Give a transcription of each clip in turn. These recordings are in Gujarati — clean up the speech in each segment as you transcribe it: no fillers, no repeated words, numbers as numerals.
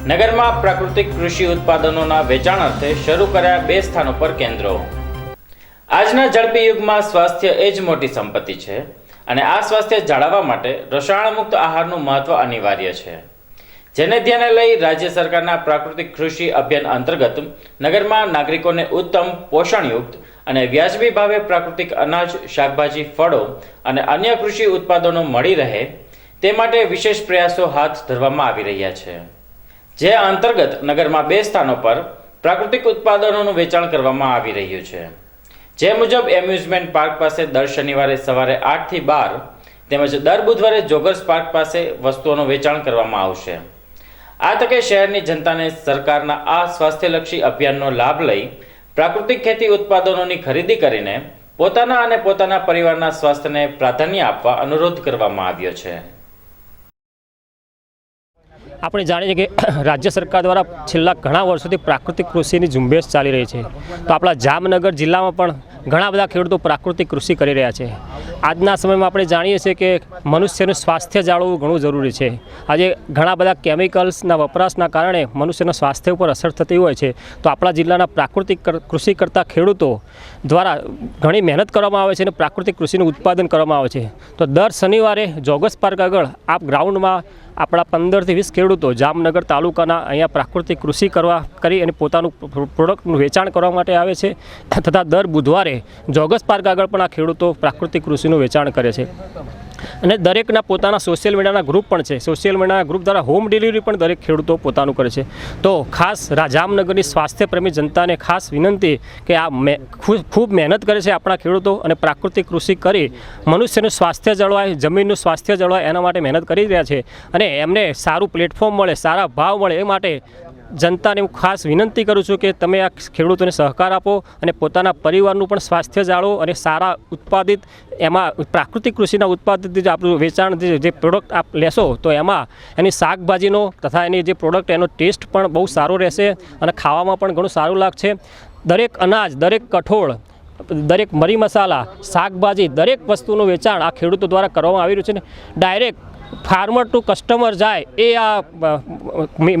નગરમાં પ્રાકૃતિક કૃષિ ઉત્પાદનોના વેચાણ અર્થે શરૂ કર્યા 2 સ્થાનો પર કેન્દ્રો। આજના ઝડપી યુગમાં સ્વાસ્થ્ય એ જ મોટી સંપત્તિ છે અને આ સ્વાસ્થ્ય જાળવવા માટે રસાયણ મુક્ત આહારનું મહત્વ અનિવાર્ય છે, જેને ધ્યાને લઈ રાજ્ય સરકારના પ્રાકૃતિક કૃષિ અભિયાન અંતર્ગત નગરમાં નાગરિકોને ઉત્તમ પોષણયુક્ત અને વ્યાજબી ભાવે પ્રાકૃતિક અનાજ, શાકભાજી, ફળો અને અન્ય કૃષિ ઉત્પાદનો મળી રહે તે માટે વિશેષ પ્રયાસો હાથ ધરવામાં આવી રહ્યા છે, જે અંતર્ગત નગરમાં 2 સ્થાનો પર પ્રાકૃતિક ઉત્પાદનોનું વેચાણ કરવામાં આવી રહ્યું છે। જે મુજબ એમ્યુઝમેન્ટ પાર્ક પાસે દર શનિવારે સવારે 8 થી 12 તેમજ દર બુધવારે જોગર્સ પાર્ક પાસે વસ્તુઓનું વેચાણ કરવામાં આવશે। આ તકે શહેરની જનતાને સરકારના આ સ્વાસ્થ્યલક્ષી અભિયાનનો લાભ લઈ પ્રાકૃતિક ખેતી ઉત્પાદનોની ખરીદી કરીને પોતાના અને પોતાના પરિવારના સ્વાસ્થ્યને પ્રાધાન્ય આપવા અનુરોધ કરવામાં આવ્યો છે। આપણે જાણીએ કે રાજ્ય સરકાર દ્વારા છેલ્લા ઘણા વર્ષોથી પ્રાકૃતિક કૃષિની ઝુંબેશ ચાલી રહી છે, તો આપણા જામનગર જિલ્લામાં પણ ઘણા બધા ખેડૂતો પ્રાકૃતિક કૃષિ કરી રહ્યા છે। આજના સમયમાં આપણે જાણીએ છીએ કે મનુષ્યનું સ્વાસ્થ્ય જાળવવું ઘણું જરૂરી છે। આજે ઘણા બધા કેમિકલ્સના વપરાશના કારણે મનુષ્યના સ્વાસ્થ્ય ઉપર અસર થતી હોય છે, તો આપણા જિલ્લાના પ્રાકૃતિક કૃષિ કરતા ખેડૂતો દ્વારા ઘણી મહેનત કરવામાં આવે છે અને પ્રાકૃતિક કૃષિનું ઉત્પાદન કરવામાં આવે છે। તો દર શનિવારે જોગર્સ પાર્ક આગળ આપ ગ્રાઉન્ડમાં આપણા 15 થી 20 ખેડૂતો જામનગર તાલુકાના અહીંયા પ્રાકૃતિક કૃષિ કરી અને પોતાનું પ્રોડક્ટનું વેચાણ કરવા માટે આવે છે, તથા દર બુધવારે જોગર્સ પાર્ક આગળ પણ આ ખેડૂતો પ્રાકૃતિક કૃષિનું વેચાણ કરે છે। અને દરેકના પોતાના સોશિયલ મીડિયાના ગ્રુપ પણ છે, સોશિયલ મીડિયાના ગ્રુપ દ્વારા હોમ ડિલિવરી પણ દરેક ખેડૂતો પોતાનું કરે છે। તો ખાસ જામનગરની સ્વાસ્થ્યપ્રેમી જનતાને ખાસ વિનંતી કે આ ખૂબ મહેનત કરે છે આપણા ખેડૂતો અને પ્રાકૃતિક કૃષિ કરી મનુષ્યનું સ્વાસ્થ્ય જળવાય, જમીનનું સ્વાસ્થ્ય જળવાય એના માટે મહેનત કરી રહ્યા છે અને એમને સારું પ્લેટફોર્મ મળે, સારા ભાવ મળે એ માટે જનતાને હું ખાસ વિનંતી કરું છું કે તમે આ ખેડૂતોને સહકાર આપો અને પોતાના પરિવારનું પણ સ્વાસ્થ્ય જાળવો અને સારા ઉત્પાદિત એમાં પ્રાકૃતિક કૃષિના ઉત્પાદિત જે આપણું વેચાણ જે પ્રોડક્ટ આપ લેશો તો એમાં એની શાકભાજીનો તથા એની જે પ્રોડક્ટ એનો ટેસ્ટ પણ બહુ સારો રહેશે અને ખાવામાં પણ ઘણું સારું લાગશે। દરેક અનાજ, દરેક કઠોળ, દરેક મરી મસાલા, શાકભાજી, દરેક વસ્તુનું વેચાણ આ ખેડૂતો દ્વારા કરવામાં આવી રહ્યું છે ને ડાયરેક્ટ ફાર્મર ટુ કસ્ટમર જાય એ આ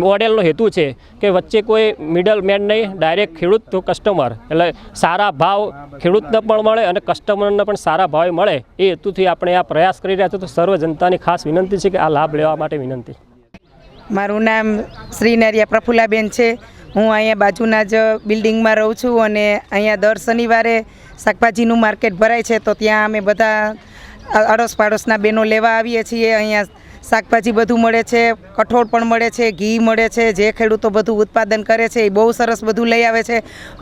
મોડેલનો હેતુ છે કે વચ્ચે કોઈ મિડલ મેન નહીં, ડાયરેક્ટ ખેડૂત ટુ કસ્ટમર, એટલે સારા ભાવ ખેડૂતને પણ મળે અને કસ્ટમરને પણ સારા ભાવે મળે એ હેતુથી આપણે આ પ્રયાસ કરી રહ્યા છીએ। તો સર્વ જનતાની ખાસ વિનંતી છે કે આ લાભ લેવા માટે વિનંતી। મારું નામ શ્રી નરિયા પ્રફુલ્લાબેન છે। હું અહીંયા બાજુના જ બિલ્ડિંગમાં રહું છું અને અહીંયા દર શનિવારે શાકભાજીનું માર્કેટ ભરાય છે, તો ત્યાં અમે બધા આડોશ પાડોશના બહેનો લેવા આવીએ છીએ। અહીંયા શાકભાજી બધું મળે છે, કઠોળ પણ મળે છે, ઘી મળે છે, જે ખેડૂતો બધું ઉત્પાદન કરે છે એ બહુ સરસ બધું લઈ આવે છે।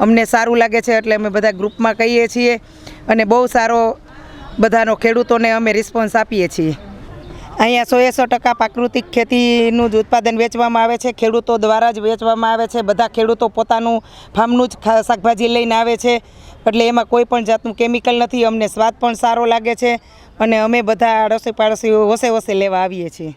અમને સારું લાગે છે એટલે અમે બધા ગ્રુપમાં કહીએ છીએ અને બહુ સારો બધાનો ખેડૂતોને અમે રિસ્પોન્સ આપીએ છીએ। અહીંયા 100% પ્રાકૃતિક ખેતીનું જ ઉત્પાદન વેચવામાં આવે છે, ખેડૂતો દ્વારા જ વેચવામાં આવે છે। બધા ખેડૂતો પોતાનું ફાર્મનું જ શાકભાજી લઈને આવે છે, એટલે એમાં કોઈ પણ જાતનું કેમિકલ નથી। અમને સ્વાદ પણ સારો લાગે છે અને અમે બધા આડોશી પાડોશી હોશે લેવા આવીએ છીએ।